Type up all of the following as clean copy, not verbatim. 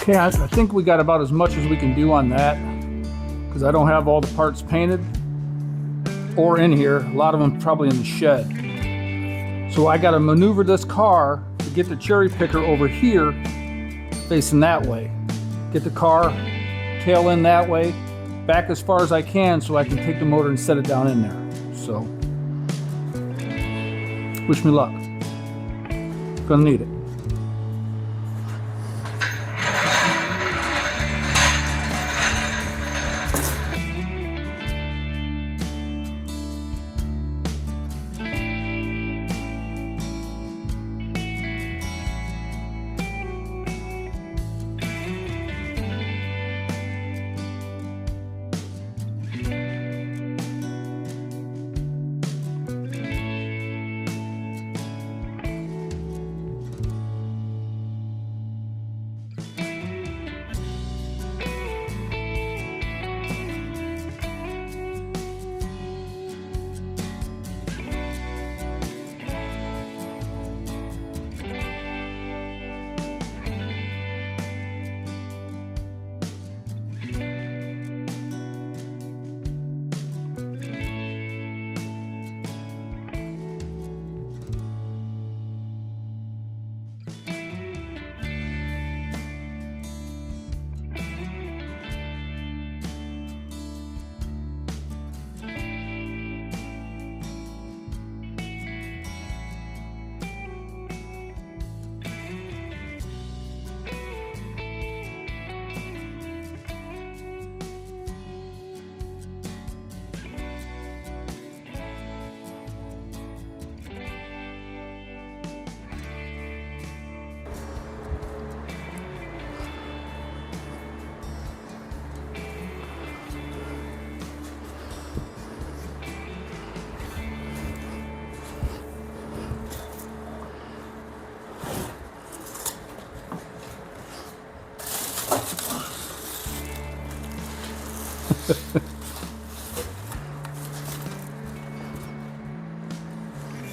Okay, I think we got about as much as we can do on that because I don't have all the parts painted or in here. A lot of them probably in the shed. So I got to maneuver this car to get the cherry picker over here facing that way. Get the car tail in that way, back as far as I can so I can take the motor and set it down in there. So, wish me luck. Gonna need it.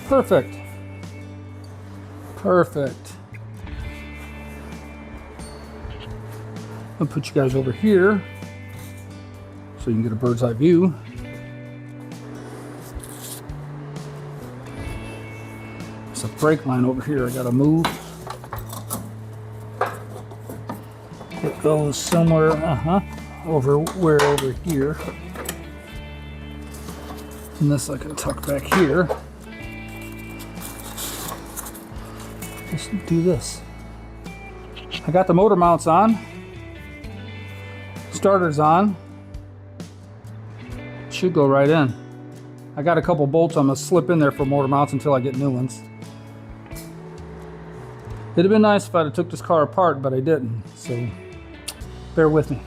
Perfect. Perfect. I'll put you guys over here so you can get a bird's eye view. There's a brake line over here I gotta move. It goes somewhere, over here. And this I can tuck back here. Just do this. I got the motor mounts on. Starter's on. Should go right in. I got a couple bolts I'm gonna slip in there for motor mounts until I get new ones. It'd have been nice if I'd have took this car apart, but I didn't, so bear with me.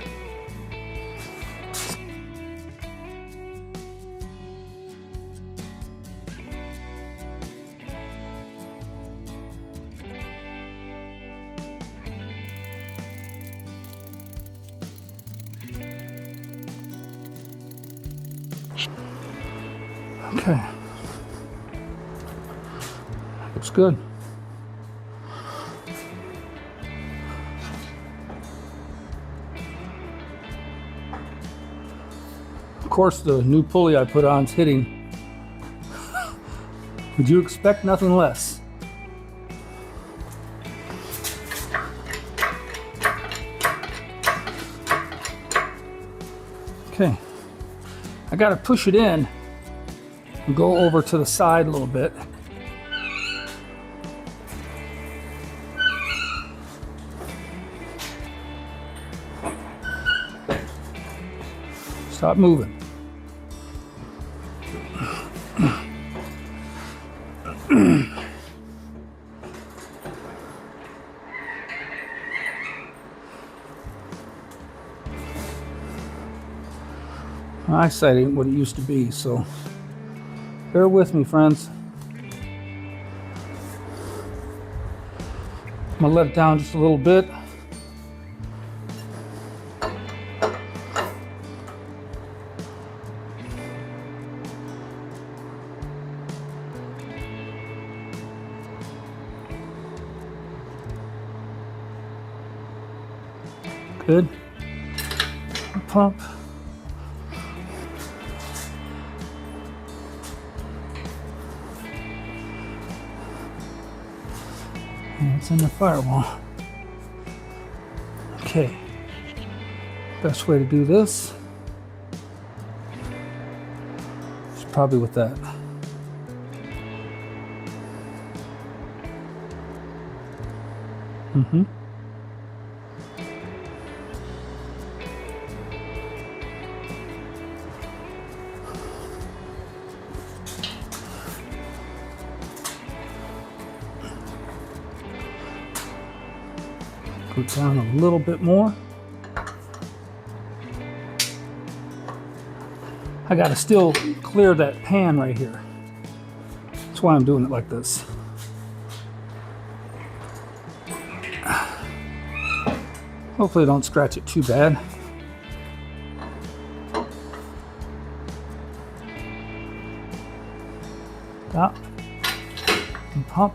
Okay. Looks good. Of course, the new pulley I put on is hitting. Would you expect nothing less? Okay. I gotta push it in and go over to the side a little bit. Stop moving. My eyesight ain't what it used to be, so bear with me, friends. I'm gonna let it down just a little bit. Good. Pump. And it's in the firewall. Okay. Best way to do this is probably with that. Go down a little bit more. I gotta still clear that pan right here. That's why I'm doing it like this. Hopefully I don't scratch it too bad. Stop and pump.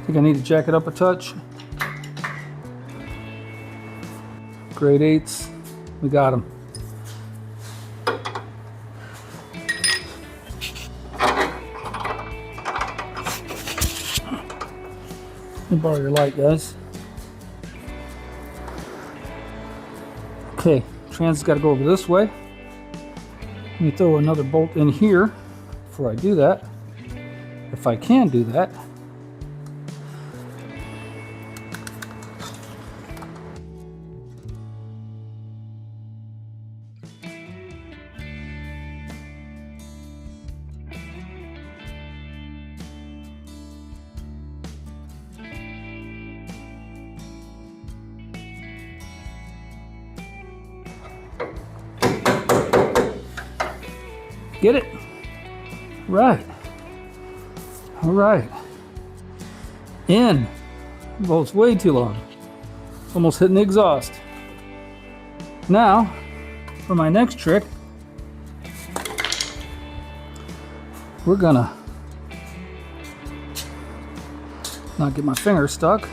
I think I need to jack it up a touch. Grade 8s, we got them. Let me borrow your light, guys. Okay, transit's got to go over this way. Let me throw another bolt in here before I do that, if I can do that. Get it? Right. All right. In. Well, it's way too long. Almost hitting the exhaust. Now, for my next trick, we're gonna not get my finger stuck.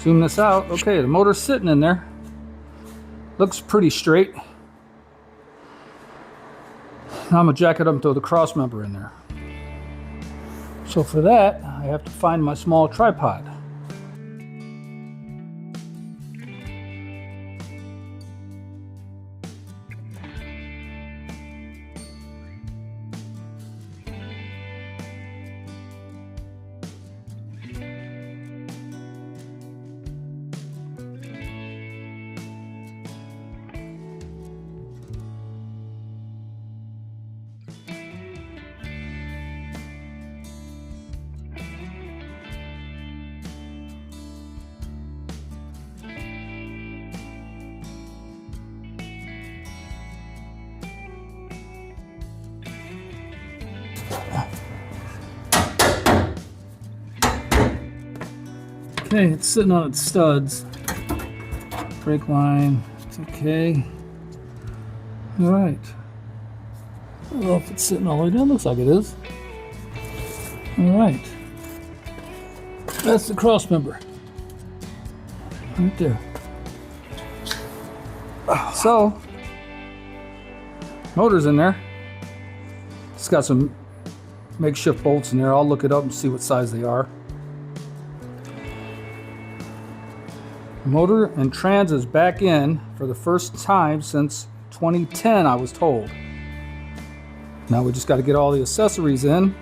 Zoom this out. Okay, the motor's sitting in there. Looks pretty straight. Now I'm gonna jack it up and throw the cross member in there. So for that, I have to find my small tripod. Okay, it's sitting on its studs. Brake line, it's okay. All right. I don't know if it's sitting all the way down. Looks like it is. All right. That's the cross member. Right there. So, motor's in there. It's got some makeshift bolts in there. I'll look it up and see what size they are. Motor and trans is back in for the first time since 2010, I was told. Now we just got to get all the accessories in.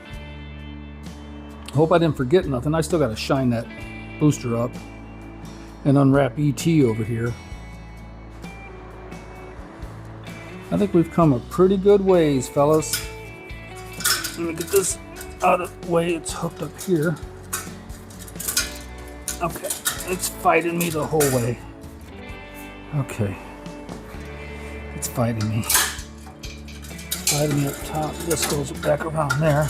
Hope I didn't forget nothing. I still got to shine that booster up and unwrap ET over here. I think we've come a pretty good ways, fellas. Let me get this out of the way. It's hooked up here. Okay, it's fighting me the whole way. Okay, it's fighting me. Fighting me up top. This goes back around there.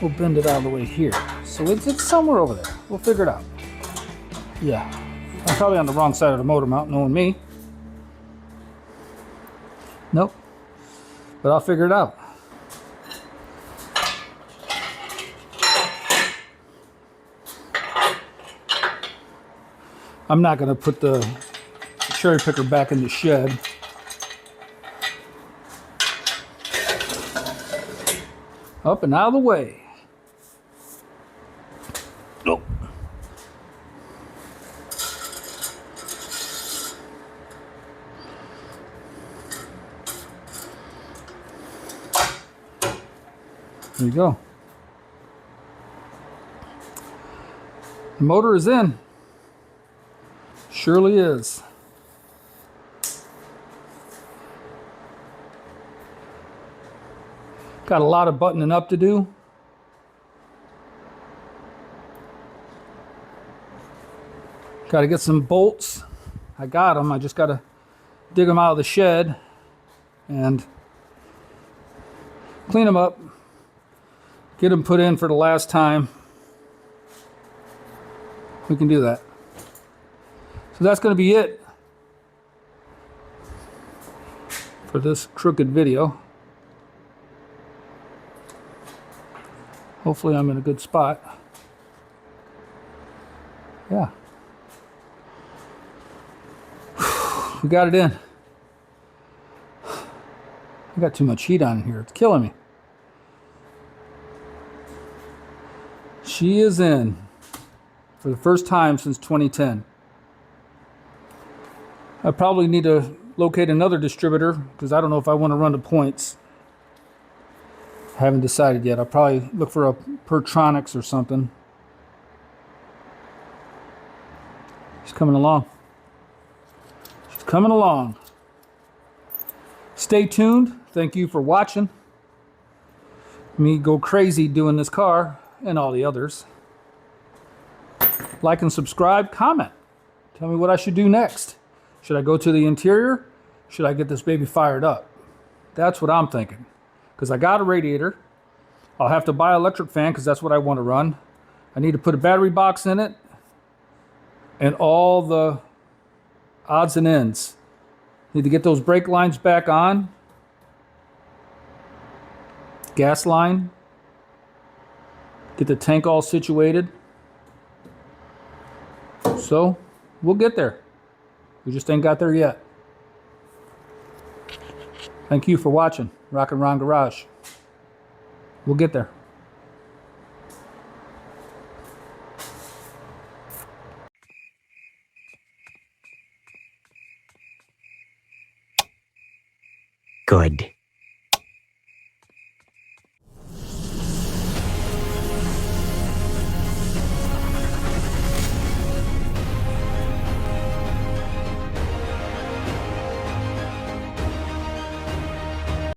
We'll bend it out of the way here. So it's somewhere over there. We'll figure it out. Yeah, I'm probably on the wrong side of the motor mount, knowing me. Nope, but I'll figure it out. I'm not going to put the cherry picker back in the shed. Up and out of the way. Nope. There you go. The motor is in. Surely is. Got a lot of buttoning up to do. Got to get some bolts. I got them. I just got to dig them out of the shed and clean them up. Get them put in for the last time. We can do that. So that's going to be it for this crooked video. Hopefully I'm in a good spot. Yeah. We got it in. I got too much heat on here. It's killing me. She is in for the first time since 2010. I probably need to locate another distributor because I don't know if I want to run the points. I haven't decided yet. I'll probably look for a Pertronics or something. She's coming along. She's coming along. Stay tuned. Thank you for watching me go crazy doing this car and all the others. Like and subscribe, comment. Tell me what I should do next. Should I go to the interior? Should I get this baby fired up? That's what I'm thinking. Because I got a radiator. I'll have to buy an electric fan because that's what I want to run. I need to put a battery box in it. And all the odds and ends. Need to get those brake lines back on. Gas line. Get the tank all situated. So, we'll get there. We just ain't got there yet. Thank you for watching Rockin' Ron Garage. We'll get there. Good.